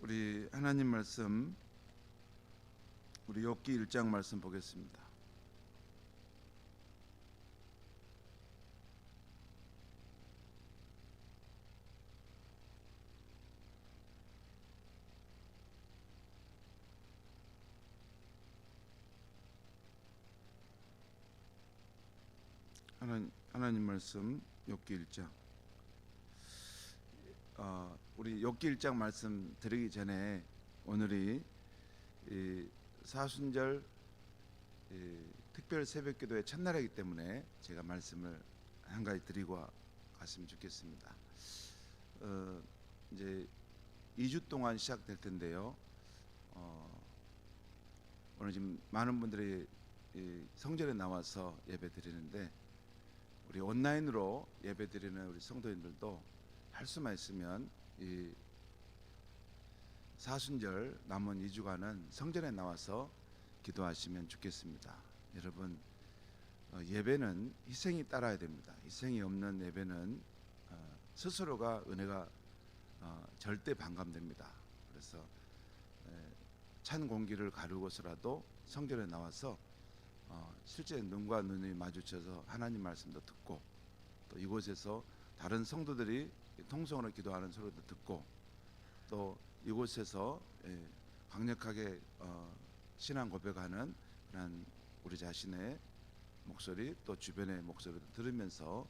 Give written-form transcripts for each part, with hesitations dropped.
우리 하나님 말씀, 우리 욥기 1장 말씀 보겠습니다. 하나님 말씀 욥기 1장. 우리 욥기 1장 말씀 드리기 전에 오늘이 사순절 특별 새벽기도의 첫날이기 때문에 제가 말씀을 한 가지 드리고 갔으면 좋겠습니다. 이제 2주 동안 시작될 텐데요. 오늘 지금 많은 분들이 성전에 나와서 예배 드리는데, 우리 온라인으로 예배 드리는 우리 성도님들도 할 수만 있으면 이 사순절 남은 2주간은 성전에 나와서 기도하시면 좋겠습니다. 여러분, 예배는 희생이 따라야 됩니다. 희생이 없는 예배는 스스로가 은혜가 절대 반감됩니다. 그래서 찬 공기를 가르고서라도 성전에 나와서 실제 눈과 눈이 마주쳐서 하나님 말씀도 듣고, 또 이곳에서 다른 성도들이 통성으로 기도하는 소리도 듣고, 또 이곳에서 강력하게 신앙 고백하는 그런 우리 자신의 목소리, 또 주변의 목소리도 들으면서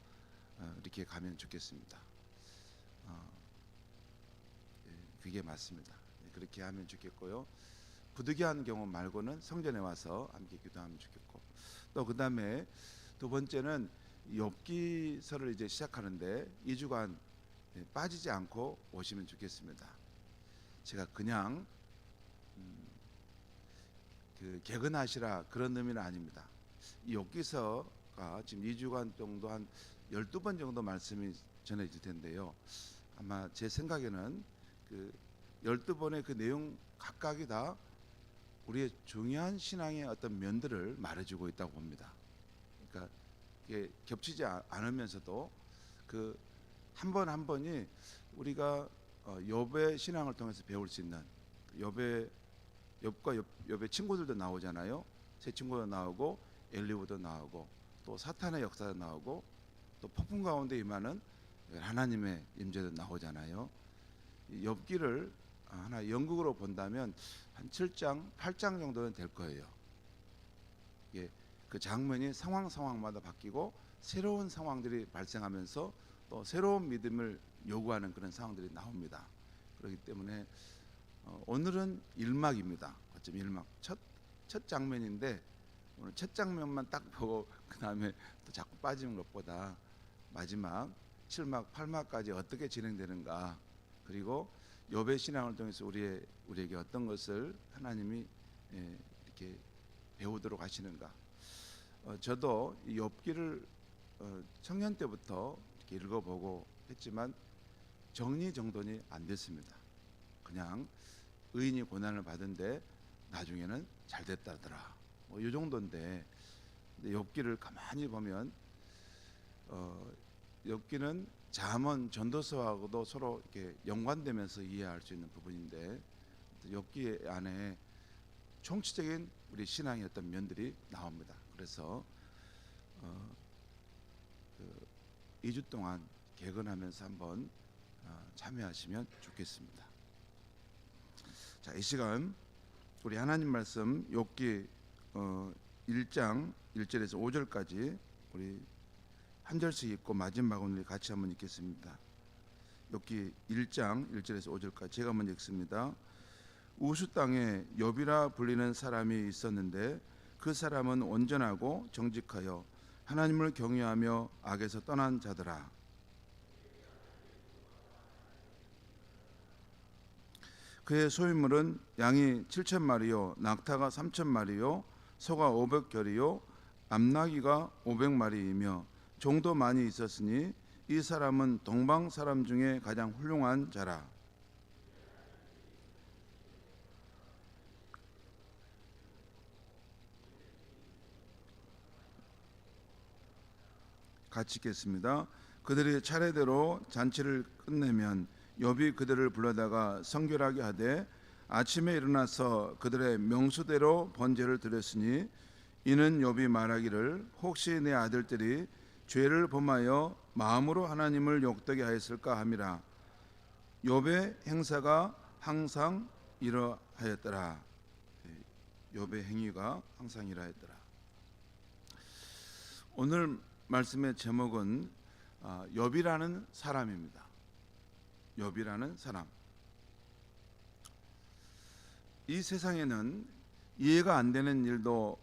이렇게 가면 좋겠습니다. 그게 맞습니다. 그렇게 하면 좋겠고요. 부득이한 경우 말고는 성전에 와서 함께 기도하면 좋겠고, 또 그 다음에 두 번째는 욥기서를 이제 시작하는데 2주간 빠지지 않고 오시면 좋겠습니다. 제가 그냥 개근하시라 그런 의미는 아닙니다. 이 욥기서가 지금 2주간 정도 한 12번 정도 말씀이 전해질 텐데요. 아마 제 생각에는 그 12번의 그 내용 각각이 다 우리의 중요한 신앙의 어떤 면들을 말해주고 있다고 봅니다. 그러니까 이게 겹치지 않으면서도 그 한 번 한 번이 우리가 욥의 신앙을 통해서 배울 수 있는, 욥과 욥의 친구들도 나오잖아요. 새 친구도 나오고 엘리후도 나오고, 또 사탄의 역사도 나오고, 또 폭풍 가운데 임하는 하나님의 임재도 나오잖아요. 욥기를 하나 연극으로 본다면 한 7장, 8장 정도는 될 거예요. 예, 그 장면이 상황마다 바뀌고 새로운 상황들이 발생하면서 또 새로운 믿음을 요구하는 그런 상황들이 나옵니다. 그렇기 때문에 오늘은 1막입니다. 어쩜 1막 첫 장면인데, 오늘 첫 장면만 딱 보고 그 다음에 또 자꾸 빠지는 것보다 마지막 7막, 8막까지 어떻게 진행되는가, 그리고 욥의 신앙을 통해서 우리에게 어떤 것을 하나님이 이렇게 배우도록 하시는가. 저도 이 욥기를 청년 때부터 이렇게 읽어보고 했지만 정리정돈이 안 됐습니다. 그냥 의인이 고난을 받은데 나중에는 잘 됐다더라, 이 정도인데, 욥기를 가만히 보면 욥기는 잠언, 전도서하고도 서로 이렇게 연관되면서 이해할 수 있는 부분인데, 욥기 안에 총체적인 우리 신앙의 어떤 면들이 나옵니다. 그래서 2주 동안 개근하면서 한번 참여하시면 좋겠습니다. 자, 이 시간 우리 하나님 말씀 욥기 1장 1절에서 5절까지 우리 한 절씩 읽고 마지막은 우리 같이 한번 읽겠습니다. 욥기 1장 1절에서 5절까지 제가 먼저 읽습니다. 우수 땅에 욥이라 불리는 사람이 있었는데 그 사람은 온전하고 정직하여 하나님을 경외하며 악에서 떠난 자더라. 그의 소유물은 양이 7,000마리요 낙타가 3,000마리요 소가 500결이요 암나귀가 500마리이며 종도 많이 있었으니 이 사람은 동방 사람 중에 가장 훌륭한 자라. 같이 읽겠습니다. 그들이 차례대로 잔치를 끝내면 욥이 그들을 불러다가 성결하게 하되 아침에 일어나서 그들의 명수대로 번제를 드렸으니 이는 욥이 말하기를 혹시 내 아들들이 죄를 범하여 마음으로 하나님을 욕되게 하였을까 함이라. 욥의 행사가 항상 이러하였더라. 욥의 행위가 항상 이러하였더라. 오늘 말씀의 제목은 욥이라는 사람입니다. 욥이라는 사람. 이 세상에는 이해가 안 되는 일도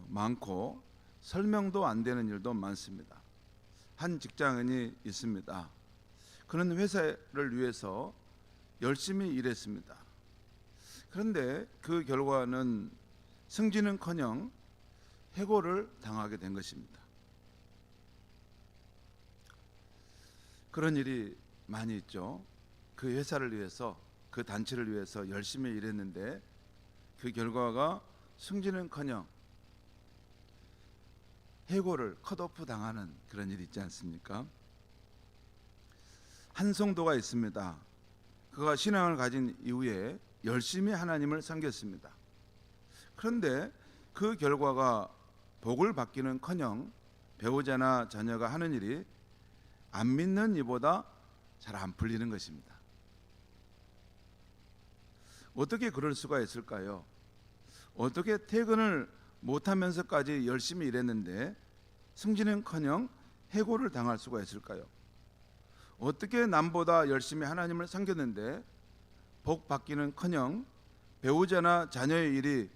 많고 설명도 안 되는 일도 많습니다. 한 직장인이 있습니다. 그는 회사를 위해서 열심히 일했습니다. 그런데 그 결과는 승진은커녕 해고를 당하게 된 것입니다. 그런 일이 많이 있죠. 그 회사를 위해서, 그 단체를 위해서 열심히 일했는데 그 결과가 승진은커녕 해고를 컷오프 당하는 그런 일이 있지 않습니까? 한 성도가 있습니다. 그가 신앙을 가진 이후에 열심히 하나님을 섬겼습니다. 그런데 그 결과가 복을 받기는커녕 배우자나 자녀가 하는 일이 안 믿는 이보다 잘 안 풀리는 것입니다. 어떻게 그럴 수가 있을까요? 어떻게 퇴근을 못하면서까지 열심히 일했는데 승진은커녕 해고를 당할 수가 있을까요? 어떻게 남보다 열심히 하나님을 섬겼는데 복 받기는커녕 배우자나 자녀의 일이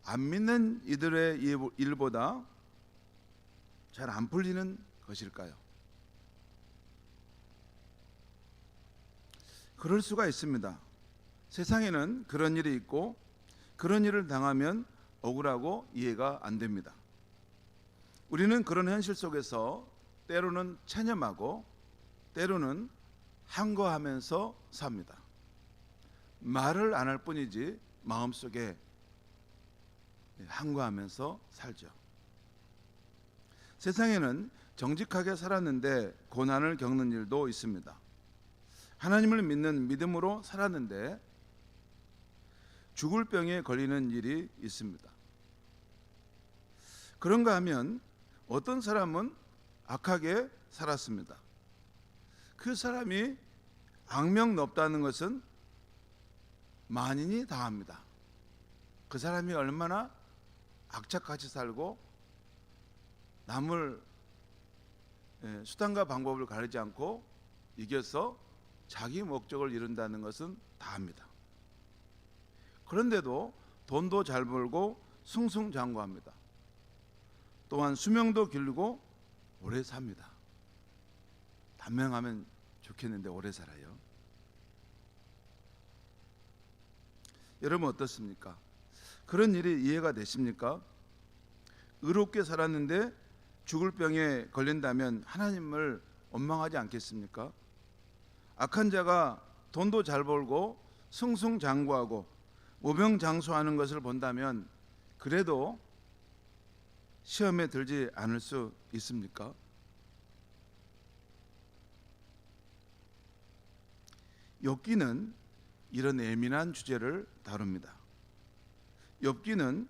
안 믿는 이들의 일보다 잘 안 풀리는 것일까요? 그럴 수가 있습니다. 세상에는 그런 일이 있고 그런 일을 당하면 억울하고 이해가 안 됩니다. 우리는 그런 현실 속에서 때로는 체념하고 때로는 항거하면서 삽니다. 말을 안 할 뿐이지 마음속에 항거하면서 살죠. 세상에는 정직하게 살았는데 고난을 겪는 일도 있습니다. 하나님을 믿는 믿음으로 살았는데 죽을 병에 걸리는 일이 있습니다. 그런가 하면 어떤 사람은 악하게 살았습니다. 그 사람이 악명 높다는 것은 만인이 다 압니다. 그 사람이 얼마나 악착같이 살고 남을 수단과 방법을 가리지 않고 이겨서 자기 목적을 이룬다는 것은 다 압니다. 그런데도 돈도 잘 벌고 승승장구합니다. 또한 수명도 길고 오래 삽니다. 단명하면 좋겠는데 오래 살아요. 여러분 어떻습니까? 그런 일이 이해가 되십니까? 의롭게 살았는데 죽을 병에 걸린다면 하나님을 원망하지 않겠습니까? 악한 자가 돈도 잘 벌고 승승장구하고 모병장수하는 것을 본다면 그래도 시험에 들지 않을 수 있습니까? 욥기는 이런 예민한 주제를 다룹니다. 욥기는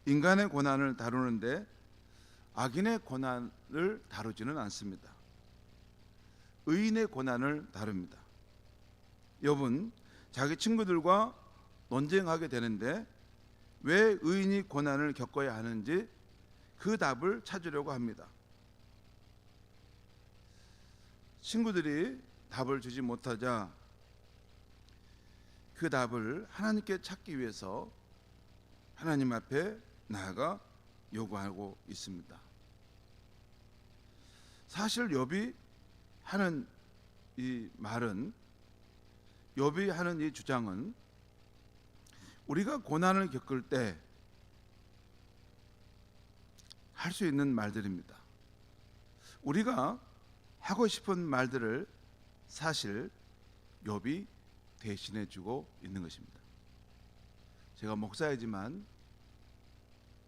인간의 고난을 다루는데 악인의 고난을 다루지는 않습니다. 의인의 고난을 다룹니다. 욥은 자기 친구들과 논쟁하게 되는데 왜 의인이 고난을 겪어야 하는지 그 답을 찾으려고 합니다. 친구들이 답을 주지 못하자 그 답을 하나님께 찾기 위해서 하나님 앞에 나아가 요구하고 있습니다. 사실 욥이 하는 이 말은, 욥이 하는 이 주장은 우리가 고난을 겪을 때 할 수 있는 말들입니다. 우리가 하고 싶은 말들을 사실 욥이 대신해 주고 있는 것입니다. 제가 목사이지만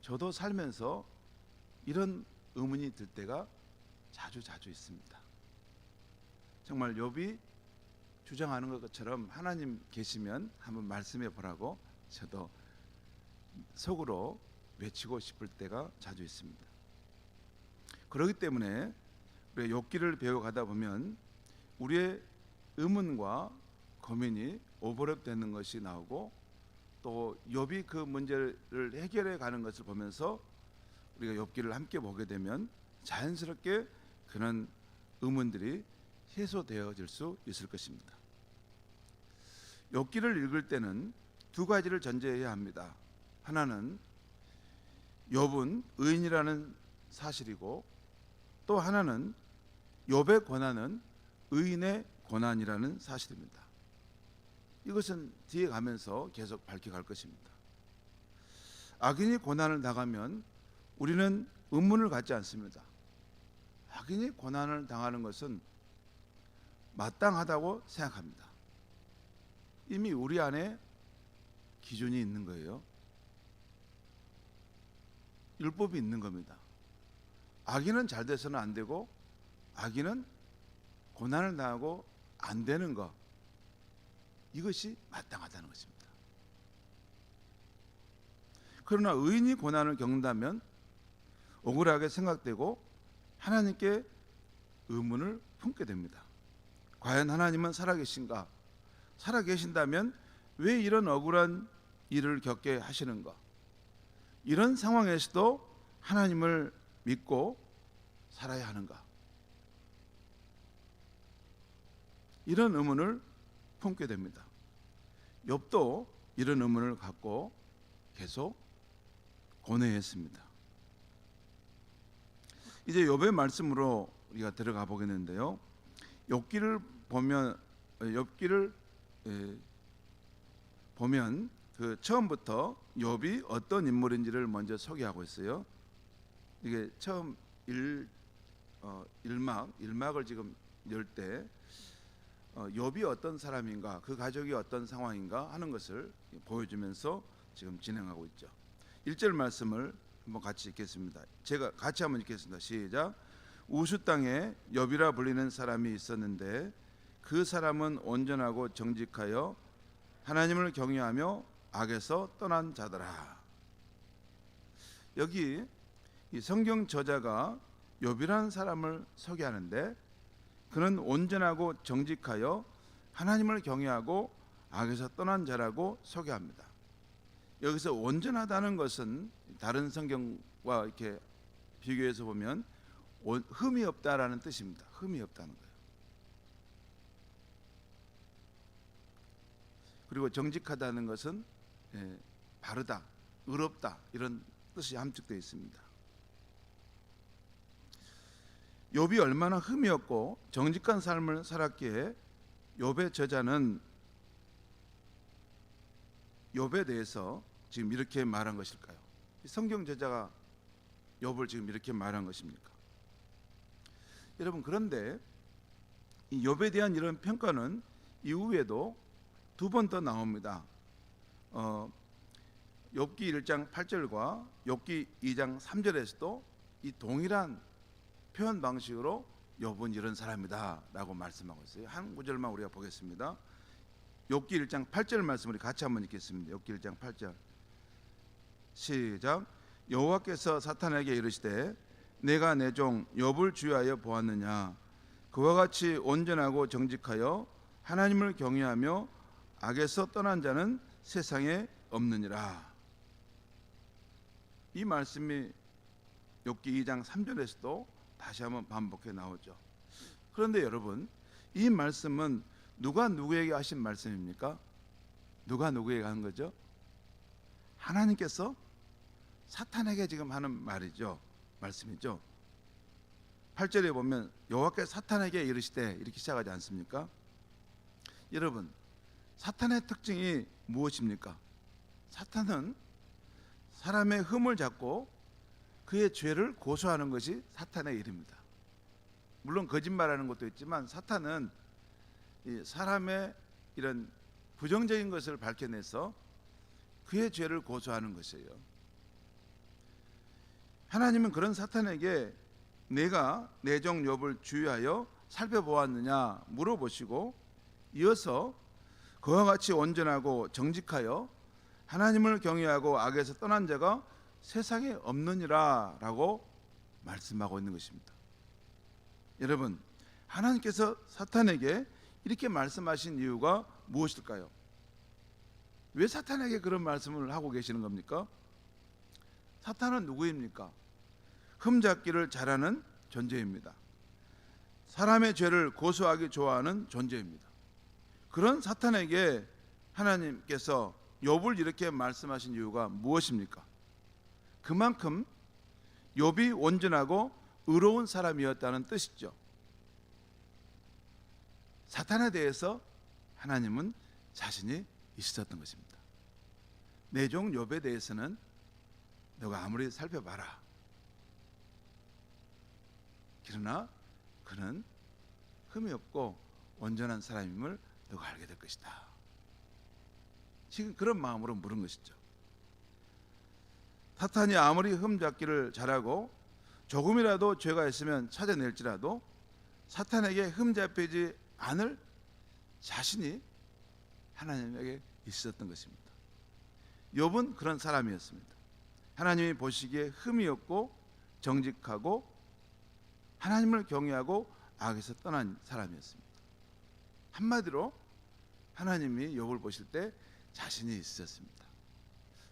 저도 살면서 이런 의문이 들 때가 자주 있습니다. 정말 욥이 주장하는 것처럼 하나님 계시면 한번 말씀해 보라고 저도 속으로 외치고 싶을 때가 자주 있습니다. 그렇기 때문에 우리가 욥기를 배워가다 보면 우리의 의문과 고민이 오버랩되는 것이 나오고, 또 욥이 그 문제를 해결해 가는 것을 보면서 우리가 욥기를 함께 보게 되면 자연스럽게 그런 의문들이 해소되어질 수 있을 것입니다. 욥기를 읽을 때는 두 가지를 전제해야 합니다. 하나는 욥은 의인이라는 사실이고, 또 하나는 욥의 고난은 의인의 고난이라는 사실입니다. 이것은 뒤에 가면서 계속 밝혀갈 것입니다. 악인이 고난을 당하면 우리는 의문을 갖지 않습니다. 악인이 고난을 당하는 것은 마땅하다고 생각합니다. 이미 우리 안에 기준이 있는 거예요. 율법이 있는 겁니다. 악인은 잘 돼서는 안 되고, 악인은 고난을 당하고 안 되는 것, 이것이 마땅하다는 것입니다. 그러나 의인이 고난을 겪는다면 억울하게 생각되고 하나님께 의문을 품게 됩니다. 과연 하나님은 살아계신가? 살아계신다면 왜 이런 억울한 일을 겪게 하시는가? 이런 상황에서도 하나님을 믿고 살아야 하는가? 이런 의문을 품게 됩니다. 욥도 이런 의문을 갖고 계속 고뇌했습니다. 이제 욥의 말씀으로 우리가 들어가 보겠는데요. 욥기를 보면 그 처음부터 욥이 어떤 인물인지를 먼저 소개하고 있어요. 이게 처음 일막을 지금 열 때 욥이 어떤 사람인가, 그 가족이 어떤 상황인가 하는 것을 보여주면서 지금 진행하고 있죠. 1절 말씀을 한번 같이 읽겠습니다. 제가 같이 한번 읽겠습니다. 시작. 우수 땅에 욥이라 불리는 사람이 있었는데 그 사람은 온전하고 정직하여 하나님을 경외하며 악에서 떠난 자더라. 여기 이 성경 저자가 욥이라는 사람을 소개하는데, 그는 온전하고 정직하여 하나님을 경외하고 악에서 떠난 자라고 소개합니다. 여기서 온전하다는 것은 다른 성경과 이렇게 비교해서 보면 흠이 없다라는 뜻입니다. 흠이 없다는 거예요. 그리고 정직하다는 것은 바르다, 의롭다, 이런 뜻이 함축되어 있습니다. 욥이 얼마나 흠이 없고 정직한 삶을 살았기에 욥의 저자는 욥에 대해서 지금 이렇게 말한 것일까요? 성경 저자가 욥을 지금 이렇게 말한 것입니까? 여러분, 그런데 이 욥에 대한 이런 평가는 이후에도 두 번 더 나옵니다. 욥기 1장 8절과 욥기 2장 3절에서도 이 동일한 표현 방식으로 욥은 이런 사람이다 라고 말씀하고 있어요. 한 구절만 우리가 보겠습니다. 욥기 1장 8절 말씀 우리 같이 한번 읽겠습니다. 욥기 1장 8절 시작. 여호와께서 사탄에게 이르시되 내가 내 종 욥을 주의하여 보았느냐? 그와 같이 온전하고 정직하여 하나님을 경외하며 악에서 떠난 자는 세상에 없느니라. 이 말씀이 욥기 2장 3절에서도 다시 한번 반복해 나오죠. 그런데 여러분, 이 말씀은 누가 누구에게 하신 말씀입니까? 누가 누구에게 한 거죠? 하나님께서 사탄에게 지금 하는 말이죠. 말씀이죠. 8절에 보면 여호와께서 사탄에게 이르시되 이렇게 시작하지 않습니까? 여러분, 사탄의 특징이 무엇입니까? 사탄은 사람의 흠을 잡고 그의 죄를 고소하는 것이 사탄의 일입니다. 물론 거짓말하는 것도 있지만 사탄은 이 사람의 이런 부정적인 것을 밝혀내서 그의 죄를 고소하는 것이에요. 하나님은 그런 사탄에게 내가 내 종 욥을 주의하여 살펴보았느냐 물어보시고, 이어서 그와 같이 온전하고 정직하여 하나님을 경외하고 악에서 떠난 자가 세상에 없느니라 라고 말씀하고 있는 것입니다. 여러분, 하나님께서 사탄에게 이렇게 말씀하신 이유가 무엇일까요? 왜 사탄에게 그런 말씀을 하고 계시는 겁니까? 사탄은 누구입니까? 흠잡기를 잘하는 존재입니다. 사람의 죄를 고소하기 좋아하는 존재입니다. 그런 사탄에게 하나님께서 욥을 이렇게 말씀하신 이유가 무엇입니까? 그만큼 욥이 온전하고 의로운 사람이었다는 뜻이죠. 사탄에 대해서 하나님은 자신이 있었던 것입니다. 내 종 욥에 대해서는 너가 아무리 살펴봐라. 그러나 그는 흠이 없고 온전한 사람임을 너가 알게 될 것이다. 지금 그런 마음으로 물은 것이죠. 사탄이 아무리 흠잡기를 잘하고 조금이라도 죄가 있으면 찾아낼지라도 사탄에게 흠잡히지 않을 자신이 하나님에게 있었던 것입니다. 욥은 그런 사람이었습니다. 하나님이 보시기에 흠이 없고 정직하고 하나님을 경외하고 악에서 떠난 사람이었습니다. 한마디로 하나님이 욥을 보실 때 자신이 있었습니다.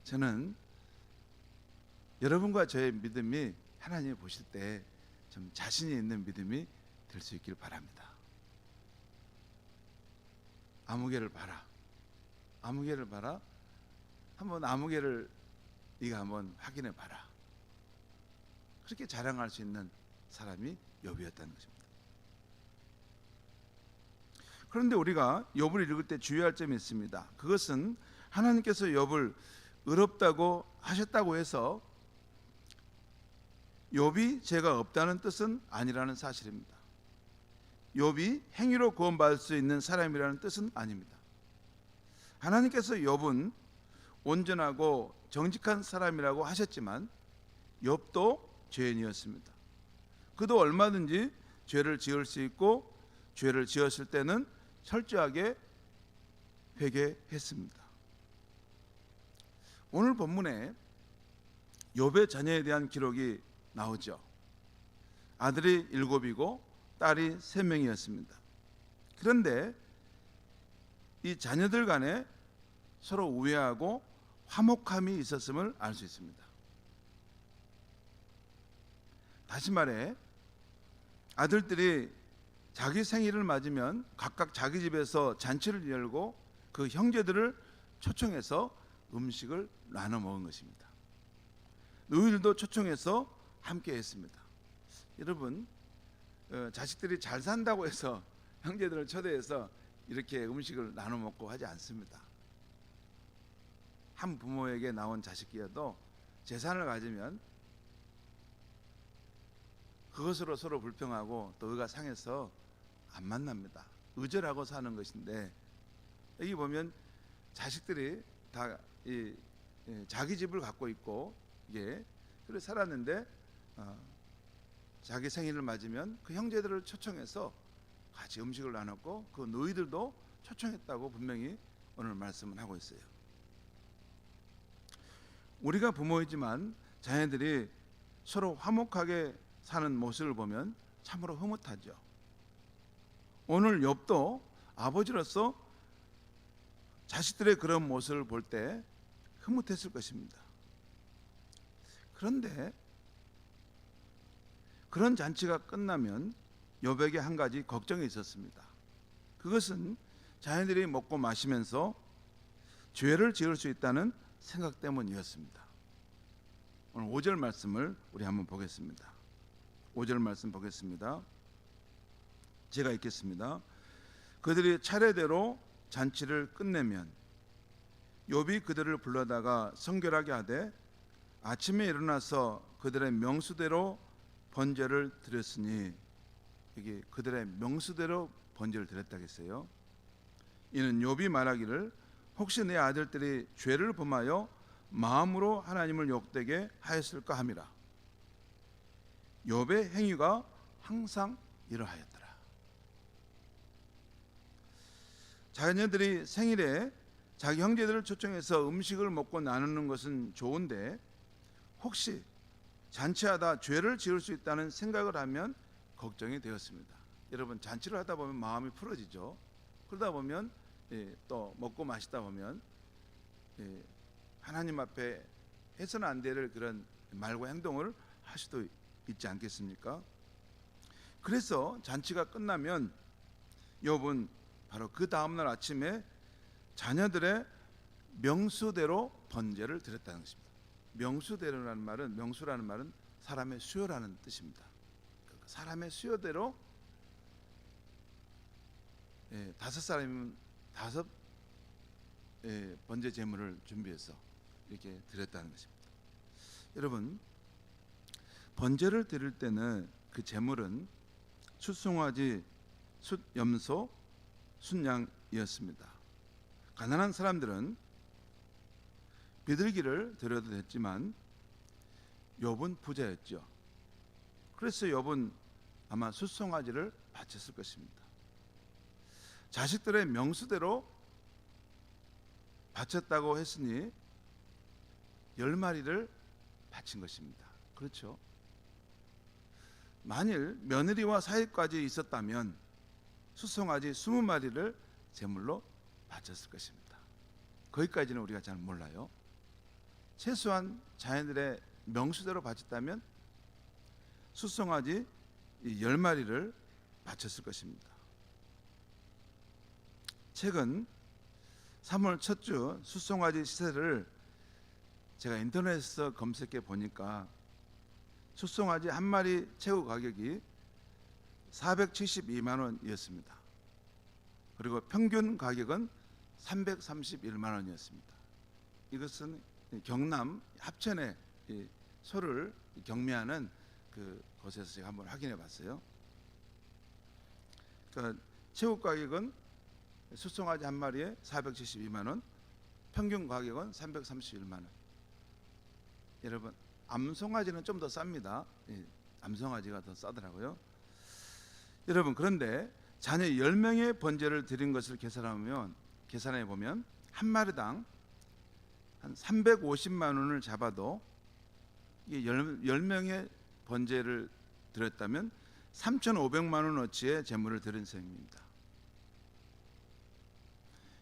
저는 여러분과 저의 믿음이 하나님이 보실 때 좀 자신이 있는 믿음이 될 수 있길 바랍니다. 아무개를 봐라. 아무개를 봐라. 한번 아무개를 네가 한번 확인해 봐라. 그렇게 자랑할 수 있는 사람이 욥이었다는 것입니다. 그런데 우리가 욥을 읽을 때 주의할 점이 있습니다. 그것은 하나님께서 욥을 의롭다고 하셨다고 해서 욥이 죄가 없다는 뜻은 아니라는 사실입니다. 욥이 행위로 구원받을 수 있는 사람이라는 뜻은 아닙니다. 하나님께서 욥은 온전하고 정직한 사람이라고 하셨지만 욥도 죄인이었습니다. 그도 얼마든지 죄를 지을 수 있고 죄를 지었을 때는 철저하게 회개했습니다. 오늘 본문에 욥의 자녀에 대한 기록이 나오죠. 아들이 7이고 딸이 3명이었습니다. 그런데 이 자녀들 간에 서로 우애하고 화목함이 있었음을 알 수 있습니다. 다시 말해 아들들이 자기 생일을 맞으면 각각 자기 집에서 잔치를 열고 그 형제들을 초청해서 음식을 나눠 먹은 것입니다. 누이들도 초청해서 함께 했습니다. 여러분, 자식들이 잘 산다고 해서 형제들을 초대해서 이렇게 음식을 나눠 먹고 하지 않습니다. 한 부모에게 나온 자식이어도 재산을 가지면 그것으로 서로 불평하고 또 의가 상해서 안 만납니다. 의절하고 사는 것인데 여기 보면 자식들이 다 자기 집을 갖고 있고 이게 그래 살았는데 자기 생일을 맞으면 그 형제들을 초청해서 같이 음식을 나눴고 그 노이들도 초청했다고 분명히 오늘 말씀은 하고 있어요. 우리가 부모이지만 자녀들이 서로 화목하게 사는 모습을 보면 참으로 흐뭇하죠. 오늘 욥도 아버지로서 자식들의 그런 모습을 볼 때 흐뭇했을 것입니다. 그런데 그런 잔치가 끝나면 욥에게 한 가지 걱정이 있었습니다. 그것은 자녀들이 먹고 마시면서 죄를 지을 수 있다는 생각 때문이었습니다. 오늘 5절 말씀을 우리 한번 보겠습니다. 5절 말씀 보겠습니다. 제가 읽겠습니다. 그들이 차례대로 잔치를 끝내면 욥이 그들을 불러다가 성결하게 하되 아침에 일어나서 그들의 명수대로 번제를 드렸으니, 여기 그들의 명수대로 번제를 드렸다고 했어요. 이는 욥이 말하기를 혹시 내 아들들이 죄를 범하여 마음으로 하나님을 욕되게 하였을까 함이라. 욥의 행위가 항상 이러하였더라. 자녀들이 생일에 자기 형제들을 초청해서 음식을 먹고 나누는 것은 좋은데 혹시 잔치하다 죄를 지을 수 있다는 생각을 하면 걱정이 되었습니다. 여러분, 잔치를 하다 보면 마음이 풀어지죠. 그러다 보면 또 먹고 마시다 보면 하나님 앞에 해서는 안 될 그런 말과 행동을 할 수도 있지 않겠습니까? 그래서 잔치가 끝나면 욥은 바로 그 다음날 아침에 자녀들의 명수대로 번제를 드렸다는 것입니다. 명수대로라는 말은, 명수라는 말은 사람의 수요라는 뜻입니다. 사람의 수요대로 다섯 사람이면 다섯 번제 제물을 준비해서 이렇게 드렸다는 것입니다. 여러분, 번제를 드릴 때는 그 제물은 숫송아지, 숫염소, 순양이었습니다. 가난한 사람들은 비둘기를 드려도 됐지만 욥은 부자였죠. 그래서 욥은 아마 숫송아지를 바쳤을 것입니다. 자식들의 명수대로 바쳤다고 했으니 10마리를 바친 것입니다. 그렇죠? 만일 며느리와 사이까지 있었다면 숫송아지 20마리를 제물로 바쳤을 것입니다. 거기까지는 우리가 잘 몰라요. 최소한 자녀들의 명수대로 바쳤다면 숫송아지 10마리를 바쳤을 것입니다. 최근 3월 첫 주 숫송아지 시세를 제가 인터넷에서 검색해 보니까 숫송아지 한 마리 최고 가격이 472만 원이었습니다. 그리고 평균 가격은 331만 원이었습니다. 이것은 경남 합천의 소를 경매하는 그 곳에서 제가 한번 확인해 봤어요. 그러니까 최고 가격은 숫송아지 한 마리에 472만 원, 평균 가격은 331만 원. 여러분, 암송아지는 좀 더 쌉니다. 암송아지가 더 싸더라고요. 여러분, 그런데 자녀 10명의 번제를 드린 것을 계산해 보면 한 마리당 한 350만 원을 잡아도 이게 10명의 번제를 드렸다면 3,500만 원어치의 재물을 드린 셈입니다.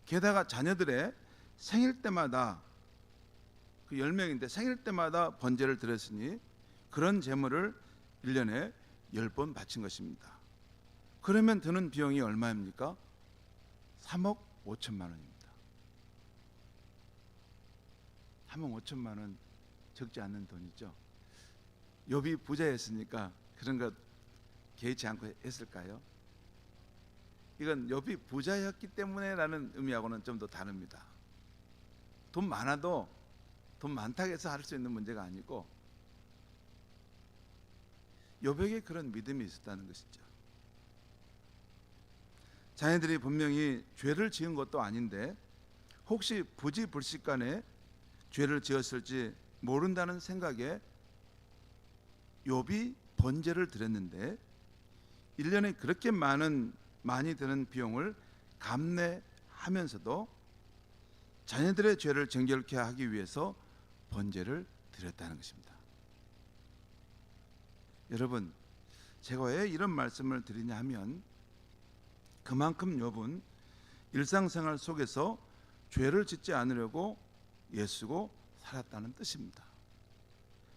게다가 자녀들의 생일 때마다 그 10명인데 생일 때마다 번제를 드렸으니 그런 재물을 1년에 10번 바친 것입니다. 그러면 드는 비용이 얼마입니까? 3억 5천만 원입니다. 3억 5천만 원 적지 않는 돈이죠. 욥이 부자였으니까 그런 것 개의치 않고 했을까요? 이건 욥이 부자였기 때문에라는 의미하고는 좀 더 다릅니다. 돈 많아도 돈 많다고 해서 할 수 있는 문제가 아니고 욥에게 그런 믿음이 있었다는 것이죠. 자녀들이 분명히 죄를 지은 것도 아닌데 혹시 부지불식간에 죄를 지었을지 모른다는 생각에 욥이 번제를 드렸는데 1년에 그렇게 많이 드는 비용을 감내하면서도 자녀들의 죄를 정결케 하기 위해서 번제를 드렸다는 것입니다. 여러분, 제가 왜 이런 말씀을 드리냐 하면 그만큼 욥은 일상생활 속에서 죄를 짓지 않으려고 애쓰고 살았다는 뜻입니다.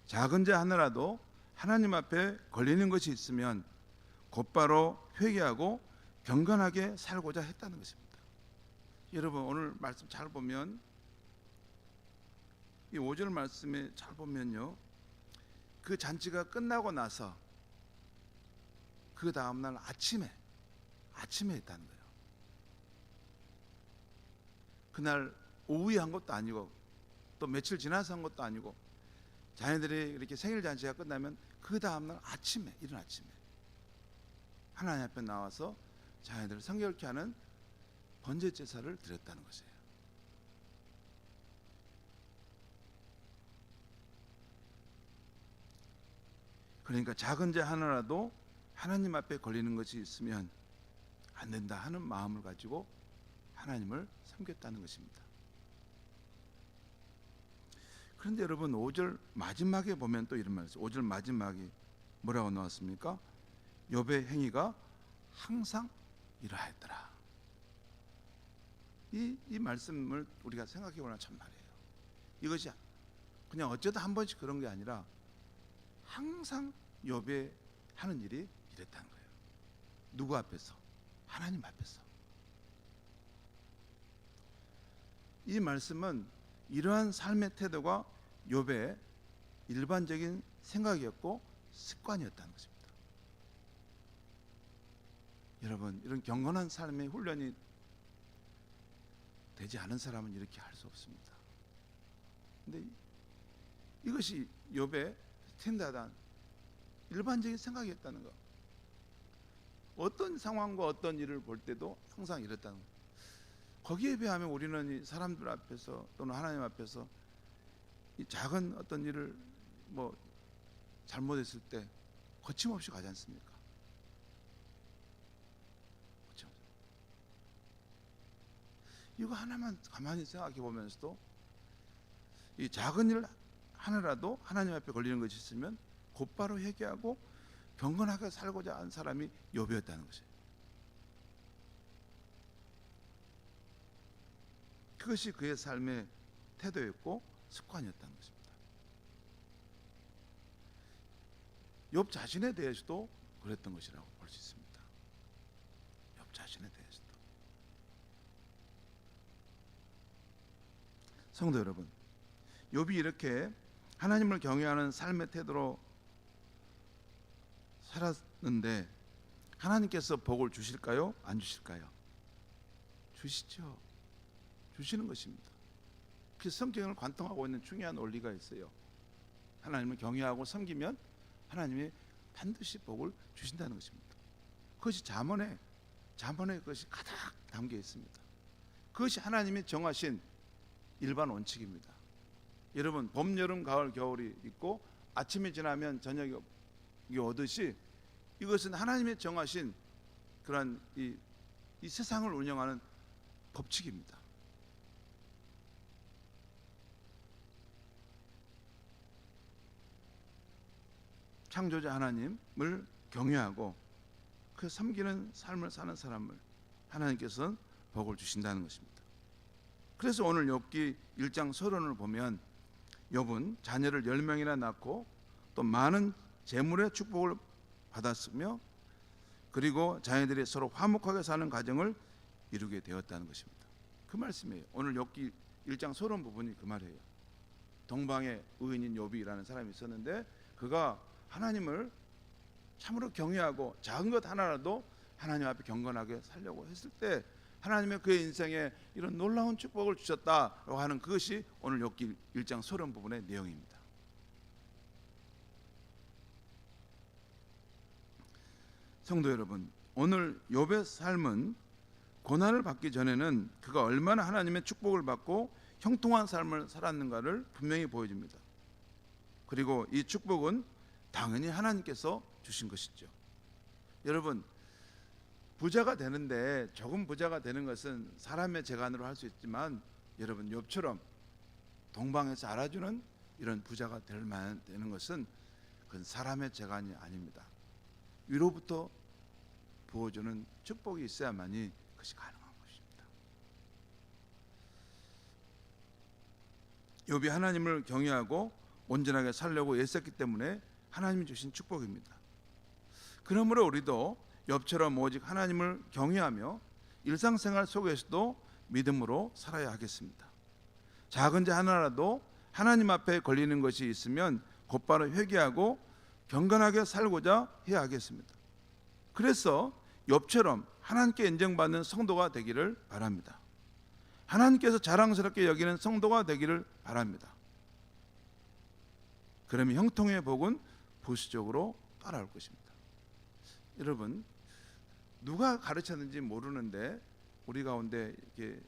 작은 죄 하나라도 하나님 앞에 걸리는 것이 있으면 곧바로 회개하고 경건하게 살고자 했다는 것입니다. 여러분, 오늘 말씀 잘 보면 이 5절 말씀에 잘 보면요, 그 잔치가 끝나고 나서 그 다음날 아침에 했다는 거예요. 그날 오후에 한 것도 아니고 또 며칠 지나서 한 것도 아니고 자녀들이 이렇게 생일 잔치가 끝나면 그 다음날 아침에, 이른 아침에 하나님 앞에 나와서 자녀들을 성결케 하는 번제 제사를 드렸다는 것이에요. 그러니까 작은 죄 하나라도 하나님 앞에 걸리는 것이 있으면 안 된다 하는 마음을 가지고 하나님을 섬겼다는 것입니다. 그런데 여러분 5절 마지막에 보면 또 이런 말이 있어요. 5절 마지막에 뭐라고 나왔습니까? 욥의 행위가 항상 이러하였더라. 이 말씀을 우리가 생각해 보면 참 말이에요. 이것이 그냥 어쩌다 한 번씩 그런 게 아니라 항상 욥의 하는 일이 이랬다는 거예요. 누구 앞에서? 하나님 앞에서. 이 말씀은 이러한 삶의 태도가 욥의 일반적인 생각이었고 습관이었다는 것입니다. 여러분, 이런 경건한 삶의 훈련이 되지 않은 사람은 이렇게 할 수 없습니다. 근데 이것이 욥의 스탠다드한 일반적인 생각이었다는 것. 어떤 상황과 어떤 일을 볼 때도 항상 이랬다는 것. 거기에 비하면 우리는 이 사람들 앞에서 또는 하나님 앞에서 이 작은 어떤 일을 뭐 잘못했을 때 거침없이 가지 않습니까? 거침없이. 이거 하나만 가만히 생각해 보면서도 이 작은 일 하나라도 하나님 앞에 걸리는 것이 있으면 곧바로 회개하고 경건하게 살고자 한 사람이 욥이었다는 것이에요. 그것이 그의 삶의 태도였고 습관이었다는 것입니다. 욥 자신에 대해서도 그랬던 것이라고 볼 수 있습니다. 욥 자신에 대해서도. 성도 여러분, 욥이 이렇게 하나님을 경외하는 삶의 태도로 살았는데 하나님께서 복을 주실까요? 안 주실까요? 주시죠. 주시는 것입니다. 그 성경을 관통하고 있는 중요한 원리가 있어요. 하나님을 경외하고 섬기면 하나님이 반드시 복을 주신다는 것입니다. 그것이 잠언에 그것이 가득 담겨 있습니다. 그것이 하나님이 정하신 일반 원칙입니다. 여러분, 봄, 여름, 가을, 겨울이 있고 아침이 지나면 저녁이 오듯이 이것은 하나님이 정하신 그런 이 세상을 운영하는 법칙입니다. 창조자 하나님을 경외하고 그 섬기는 삶을 사는 사람을 하나님께서는 복을 주신다는 것입니다. 그래서 오늘 욥기 1장 서론을 보면 욥은 자녀를 10명이나 낳고 또 많은 재물의 축복을 받았으며 그리고 자녀들이 서로 화목하게 사는 가정을 이루게 되었다는 것입니다. 그 말씀이에요. 오늘 욥기 1장 서론 부분이 그 말이에요. 동방의 의인인 욥이라는 사람이 있었는데 그가 하나님을 참으로 경외하고 작은 것 하나라도 하나님 앞에 경건하게 살려고 했을 때 하나님의 그의 인생에 이런 놀라운 축복을 주셨다라고 하는 그것이 오늘 욥기 1장 서론 부분의 내용입니다. 성도 여러분, 오늘 욥의 삶은 고난을 받기 전에는 그가 얼마나 하나님의 축복을 받고 형통한 삶을 살았는가를 분명히 보여줍니다. 그리고 이 축복은 당연히 하나님께서 주신 것이죠. 여러분, 부자가 되는데 조금 부자가 되는 것은 사람의 재간으로 할 수 있지만 여러분, 욥처럼 동방에서 알아주는 이런 부자가 되는 것은 그건 사람의 재간이 아닙니다. 위로부터 부어주는 축복이 있어야만이 그것이 가능한 것입니다. 욥이 하나님을 경외하고 온전하게 살려고 애썼기 때문에 하나님이 주신 축복입니다. 그러므로 우리도 욥처럼 오직 하나님을 경외하며 일상생활 속에서도 믿음으로 살아야 하겠습니다. 작은 죄 하나라도 하나님 앞에 걸리는 것이 있으면 곧바로 회개하고 경건하게 살고자 해야 하겠습니다. 그래서 욥처럼 하나님께 인정받는 성도가 되기를 바랍니다. 하나님께서 자랑스럽게 여기는 성도가 되기를 바랍니다. 그러면 형통의 복은 부수적으로 따라올 것입니다. 여러분, 누가 가르쳤는지 모르는데 우리 가운데 이렇게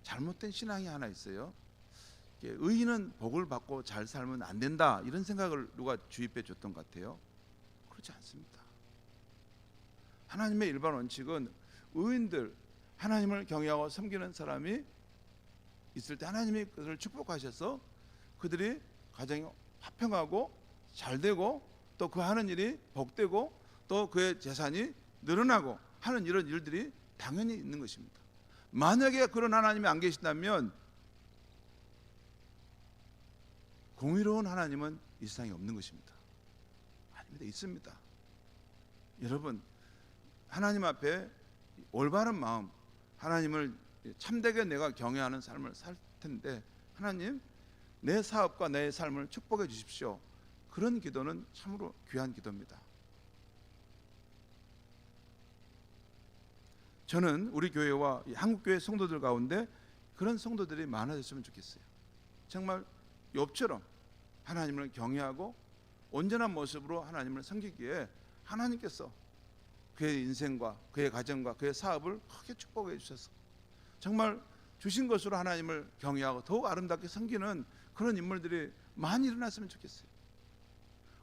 잘못된 신앙이 하나 있어요. 의인은 복을 받고 잘 살면 안 된다, 이런 생각을 누가 주입해 줬던 것 같아요. 그렇지 않습니다. 하나님의 일반 원칙은 의인들, 하나님을 경외하고 섬기는 사람이 있을 때 하나님이 그들을 축복하셔서 그들이 가정이 화평하고 잘되고 또 그 하는 일이 복되고 또 그의 재산이 늘어나고 하는 이런 일들이 당연히 있는 것입니다. 만약에 그런 하나님이 안 계신다면 공의로운 하나님은 이 세상에 없는 것입니다. 아닙니다. 있습니다. 여러분, 하나님 앞에 올바른 마음, 하나님을 참되게 내가 경외하는 삶을 살 텐데, 하나님 내 사업과 내 삶을 축복해 주십시오. 그런 기도는 참으로 귀한 기도입니다. 저는 우리 교회와 한국교회 성도들 가운데 그런 성도들이 많아졌으면 좋겠어요. 정말 욥처럼 하나님을 경외하고 온전한 모습으로 하나님을 섬기기에 하나님께서 그의 인생과 그의 가정과 그의 사업을 크게 축복해 주셔서 정말 주신 것으로 하나님을 경외하고 더욱 아름답게 섬기는 그런 인물들이 많이 일어났으면 좋겠어요.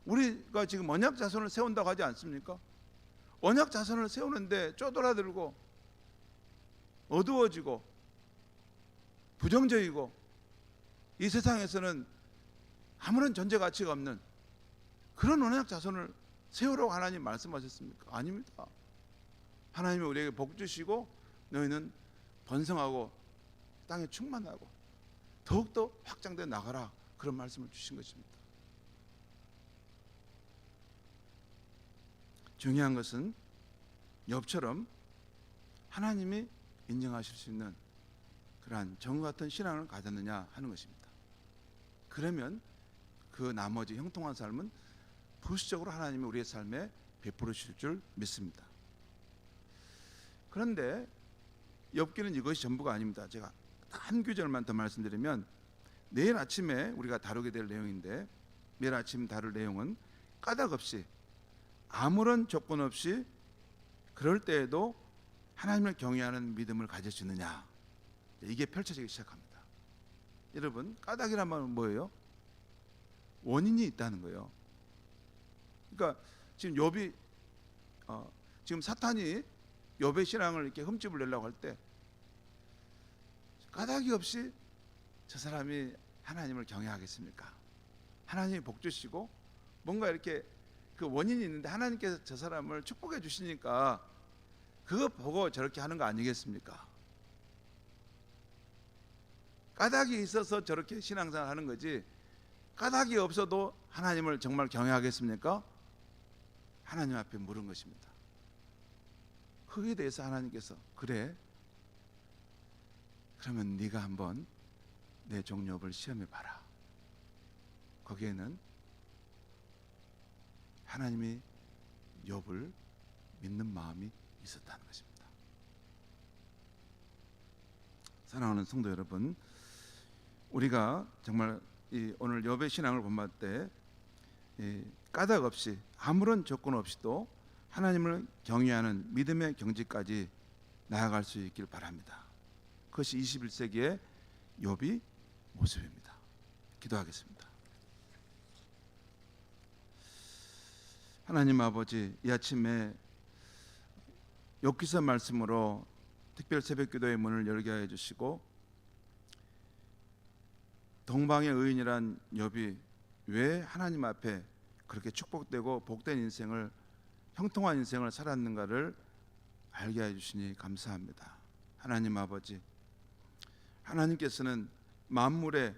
우리가 지금 언약 자손을 세운다고 하지 않습니까? 언약 자손을 세우는데 쪼들어들고 어두워지고 부정적이고 이 세상에서는 아무런 존재 가치가 없는 그런 언약 자손을 세우라고 하나님 말씀하셨습니까? 아닙니다. 하나님이 우리에게 복 주시고 너희는 번성하고 땅에 충만하고 더욱더 확장되어 나가라, 그런 말씀을 주신 것입니다. 중요한 것은 욥처럼 하나님이 인정하실 수 있는 그러한 정우 같은 신앙을 가졌느냐 하는 것입니다. 그러면 그 나머지 형통한 삶은 부수적으로 하나님이 우리의 삶에 베풀으실 줄 믿습니다. 그런데 욥기는 이것이 전부가 아닙니다. 제가 한 구절만 더 말씀드리면, 내일 아침에 우리가 다루게 될 내용인데, 내일 아침 다룰 내용은 까닭 없이 아무런 조건 없이 그럴 때에도 하나님을 경외하는 믿음을 가질 수 있느냐, 이게 펼쳐지기 시작합니다. 여러분, 까닭이란 말은 뭐예요? 원인이 있다는 거예요. 그러니까 지금 욥이 지금 사탄이 욥의 신앙을 이렇게 흠집을 내려고 할 때 까닭이 없이 저 사람이 하나님을 경외하겠습니까? 하나님이 복 주시고 뭔가 이렇게 그 원인이 있는데 하나님께서 저 사람을 축복해 주시니까 그거 보고 저렇게 하는 거 아니겠습니까? 까닭이 있어서 저렇게 신앙생활 하는 거지, 까닭이 없어도 하나님을 정말 경외하겠습니까? 하나님 앞에 물은 것입니다. 거기에 대해서 하나님께서 그래, 그러면 네가 한번 내 종 욥을 시험해 봐라. 거기에는 하나님이 욥을 믿는 마음이 있었다는 것입니다. 사랑하는 성도 여러분, 우리가 정말 오늘 욥의 신앙을 본받을 때 까닭 없이 아무런 조건 없이도 하나님을 경외하는 믿음의 경지까지 나아갈 수 있길 바랍니다. 그것이 21세기의 욥의 모습입니다. 기도하겠습니다. 하나님 아버지, 이 아침에 욥기서 말씀으로 특별 새벽기도의 문을 열게 해 주시고, 동방의 의인이란 욥이 왜 하나님 앞에 그렇게 축복되고 복된 인생을, 형통한 인생을 살았는가를 알게 해 주시니 감사합니다. 하나님 아버지, 하나님께서는 만물의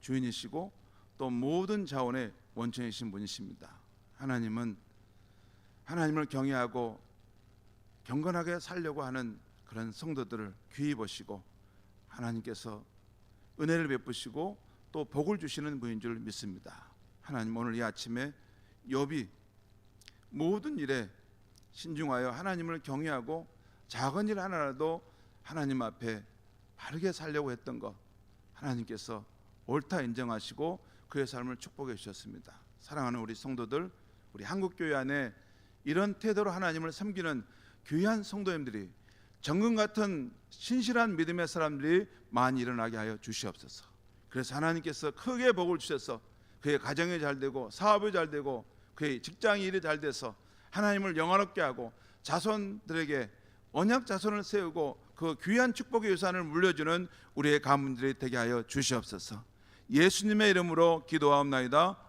주인이시고 또 모든 자원의 원천이신 분이십니다. 하나님은 하나님을 경외하고 경건하게 살려고 하는 그런 성도들을 귀히 보시고 하나님께서 은혜를 베푸시고 또 복을 주시는 분인 줄 믿습니다. 하나님, 오늘 이 아침에 욥이 모든 일에 신중하여 하나님을 경외하고 작은 일 하나라도 하나님 앞에 바르게 살려고 했던 것, 하나님께서 옳다 인정하시고 그의 삶을 축복해 주셨습니다. 사랑하는 우리 성도들, 우리 한국교회 안에 이런 태도로 하나님을 섬기는 귀한 성도님들이, 정금 같은 신실한 믿음의 사람들이 많이 일어나게 하여 주시옵소서. 그래서 하나님께서 크게 복을 주셔서 그의 가정이 잘 되고 사업이 잘 되고 그의 직장 일이 잘 돼서 하나님을 영화롭게 하고 자손들에게 언약 자손을 세우고 그 귀한 축복의 유산을 물려주는 우리의 가문들이 되게 하여 주시옵소서. 예수님의 이름으로 기도하옵나이다.